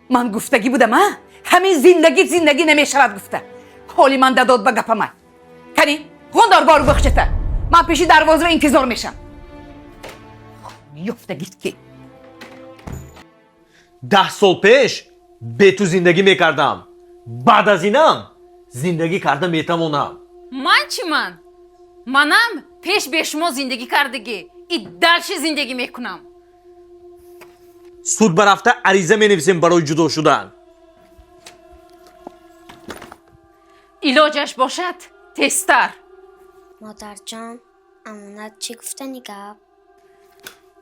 من گفتگی بودم ها؟ همین زندگی نمیشود گفته. حالی من داد به گپم. کنی غندار بارو بخشته. من پیشی دروازه انتظار میشم. میفتگید که 10 سال پیش به تو زندگی میکردم. بعد از اینم زندگی کرده میتمونم. من؟ منم پیش به شما زندگی کردگی این دلش زندگی میکنم. سود برفته عریضه مینویسیم برای جدا شدن. علاجش باشد تستر. مادر جان امانت چی گفته نگاه؟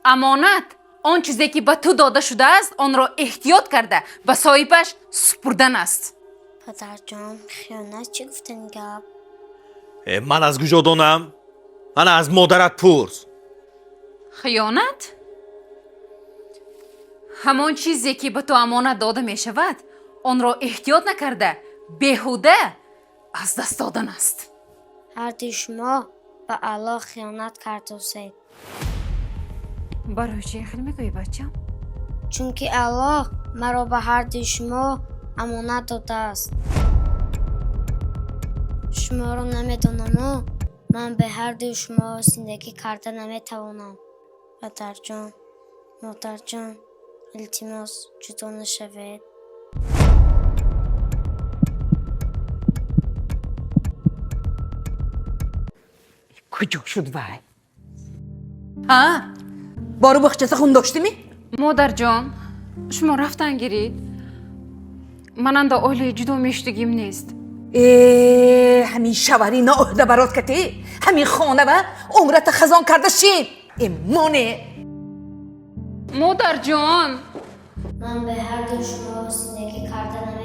امانت آن چیزی که به تو داده شده است آن را احتیاط کرده به صاحبش سپردن است. پدر جان خیانت چی گفته نگاه؟ من از کجا دانم؟ من از مادرت پرس. خیانت؟ همان چیزی که به تو امانت داده می شود آن را احتیاط نکرده بیهوده از دست دادن است. هر دوی شما به الله خیانت کرده اید. برای چی خیلی میگویی بچم؟ چون که الله مرا به هر دوی شما امانت داده است. شما را نمیدانم و من به هر دوی شما زندگی کرده نمیتوانم. پدر جان مادر جان التماس جدا نشوید. کجا شد وای؟ ها؟ بارو بخشته خون داشتی می؟ مادر جان شما رفتن گیرید. منم دا اولی جدا میشتگیم نیست. همین شواری ناعهده برات کتی؟ همین خانه و عمرت خزان کرده شید؟ ایمانه مادر جان من به هر دو شما زندگی کرده